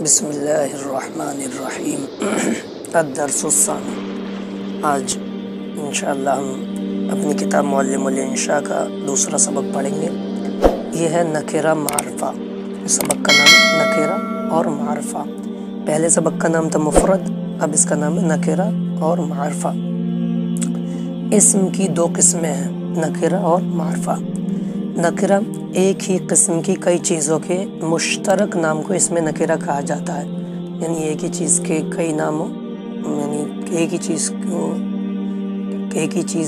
بسم اللہ الرحمن الرحیم الدرس الثانی۔ آج انشاءاللہ ہم اپنی کتاب معلم الانشا کا دوسرا سبق پڑھیں گے۔ یہ ہے نکرہ معرفہ۔ سبق کا نام ہے نکرہ اور معرفہ۔ پہلے سبق کا نام تھا مفرد، اب اس کا نام ہے نکرہ اور معرفہ۔ اسم کی دو قسمیں ہیں، نکرہ اور معرفہ۔ نکرہ ایک ہی قسم کی کئی چیزوں کے مشترک نام کو اس میں نکرہ کہا جاتا ہے، یعنی ایک ہی چیز کے کئی نام ہو، یعنی ایک ہی چیز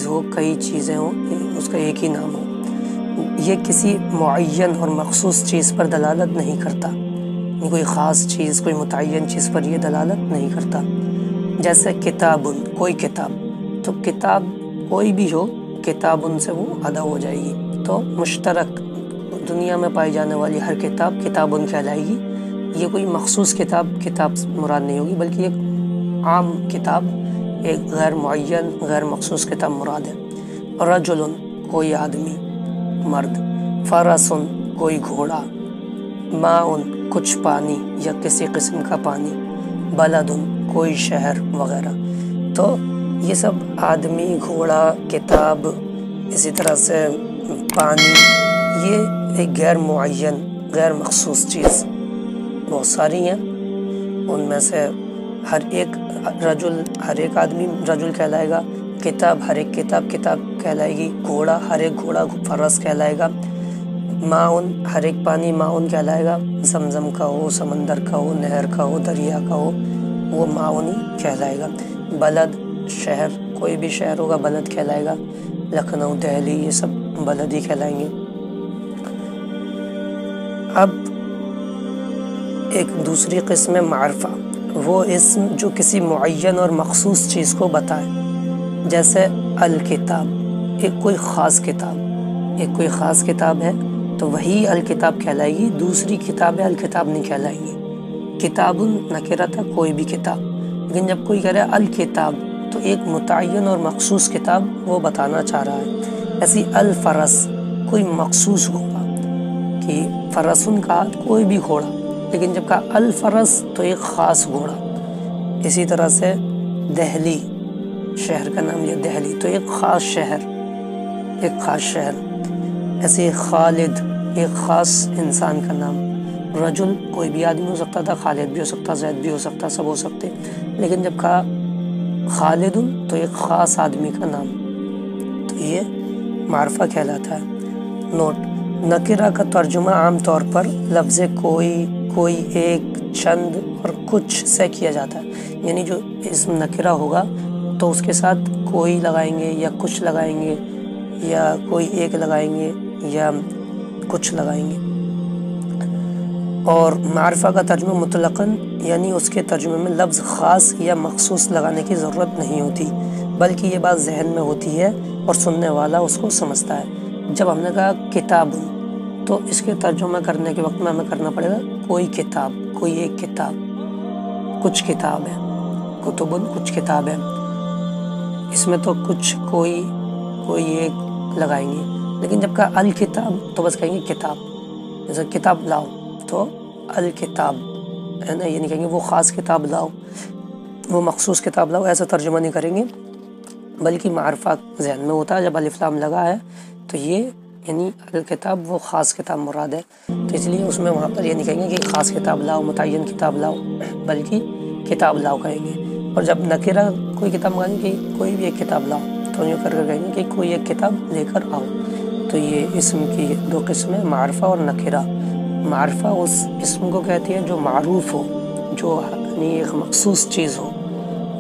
ہو، کئی چیزیں ہوں، اس کا ایک ہی نام ہو۔ یہ کسی معین اور مخصوص چیز پر دلالت نہیں کرتا، یعنی کوئی خاص چیز، کوئی متعین چیز پر یہ دلالت نہیں کرتا۔ جیسے کتاب، کوئی کتاب، تو کتاب کوئی بھی ہو، کتاب ان سے وہ ادا ہو جائے گی۔ تو مشترک دنیا میں پائی جانے والی ہر کتاب کتابن کہلائے گی۔ یہ کوئی مخصوص کتاب مراد نہیں ہوگی، بلکہ ایک عام کتاب، ایک غیر معین غیر مخصوص کتاب مراد ہے۔ رجل، کوئی آدمی، مرد۔ فرس، کوئی گھوڑا۔ ماء، کچھ پانی یا کسی قسم کا پانی۔ بلد، کوئی شہر وغیرہ۔ تو یہ سب آدمی، گھوڑا، کتاب، اسی طرح سے پانی، یہ ایک غیر معین غیر مخصوص چیز بہت ساری ہیں۔ ان میں سے ہر ایک رجل، ہر ایک آدمی رجل کہلائے گا۔ کتاب، ہر ایک کتاب کتاب کہلائے گی۔ گھوڑا، ہر ایک گھوڑا فرس کہلائے گا۔ ماؤن، ہر ایک پانی ماؤن کہلائے گا، زمزم کا ہو، سمندر کا ہو، نہر کا ہو، دریا کا ہو، وہ ماؤن ہی کہلائے گا۔ بلد، شہر، کوئی بھی شہر ہوگا بلد کہلائے گا۔ لکھنؤ، دہلی، یہ سب بلد ہی کہلائیں گے۔ اب ایک دوسری قسم ہے معرفہ، وہ اسم جو کسی معین اور مخصوص چیز کو بتائے۔ جیسے الکتاب، ایک کوئی خاص کتاب ہے تو وہی الکتاب کہلائے گی، دوسری کتابیں الکتاب نہیں کہلائیں گی۔ کتاب نکرہ تھا، کوئی بھی کتاب، لیکن جب کوئی کہہ رہا ہے الکتاب تو ایک متعین اور مخصوص کتاب وہ بتانا چاہ رہا ہے۔ ایسی الفرس، کوئی مخصوص گھوڑا، کہ فرسن کہا کوئی بھی گھوڑا، لیکن جب کہا الفرس تو ایک خاص گھوڑا۔ اسی طرح سے دہلی، شہر کا نام لیا دہلی، تو ایک خاص شہر۔ ایسے خالد، ایک خاص انسان کا نام۔ رجل، کوئی بھی آدمی ہو سکتا تھا، خالد بھی ہو سکتا، زید بھی ہو سکتا، سب ہو سکتے، لیکن جب کہا خالد تو ایک خاص آدمی کا نام، تو یہ معرفہ کہلاتا ہے۔ نوٹ: نکرہ کا ترجمہ عام طور پر لفظ کوئی، ایک، چند اور کچھ سے کیا جاتا ہے، یعنی جو اسم نکرہ ہوگا تو اس کے ساتھ کوئی لگائیں گے یا کچھ لگائیں گے یا کوئی ایک لگائیں گے یا کچھ لگائیں گے۔ اور معرفہ کا ترجمہ مطلقاً، یعنی اس کے ترجمے میں لفظ خاص یا مخصوص لگانے کی ضرورت نہیں ہوتی، بلکہ یہ بات ذہن میں ہوتی ہے اور سننے والا اس کو سمجھتا ہے۔ جب ہم نے کہا کتاب، تو اس کے ترجمہ کرنے کے وقت میں ہمیں کرنا پڑے گا کوئی کتاب، کوئی ایک کتاب، کچھ کتاب ہے، کتبن، کچھ کتاب ہے۔ اس میں تو کچھ، کوئی ایک لگائیں گے، لیکن جب کہا الکتاب تو بس کہیں گے کتاب۔ جیسے کتاب لاؤ تو الکتاب ہے نا، یہ نہیں کہیں گے وہ خاص کتاب لاؤ، وہ مخصوص کتاب لاؤ، ایسا ترجمہ نہیں کریں گے، بلکہ معرفہ ذہن میں ہوتا ہے جب الف لام لگا ہے تو یہ یعنی الکتاب وہ خاص کتاب مراد ہے، تو اس لیے اس میں وہاں پر یہ نہیں کہیں گے کہ خاص کتاب لاؤ، متعین کتاب لاؤ، بلکہ کتاب لاؤ کہیں گے۔ اور جب نکرہ کوئی کتاب مانیں کہ کوئی بھی ایک کتاب لاؤ، تو یوں کر کے کہیں گے کہ کوئی ایک کتاب لے کر آؤ۔ تو یہ اسم کی دو قسمیں، معرفہ اور نکرہ۔ معرفہ اس اسم کو کہتی ہے جو معروف ہو، جو یعنی ایک مخصوص چیز ہو،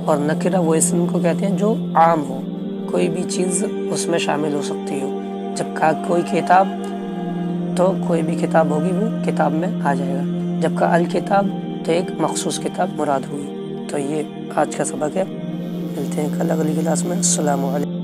اور نکرہ وہ اسم کو کہتے ہیں جو عام ہو، کوئی بھی چیز اس میں شامل ہو سکتی ہو۔ جب کہا کوئی کتاب تو کوئی بھی کتاب ہوگی وہ کتاب میں آ جائے گا، جب کہا الکتاب تو ایک مخصوص کتاب مراد ہوگی۔ تو یہ آج کا سبق ہے، ملتے ہیں کل اگلی کلاس میں۔ السلام علیکم۔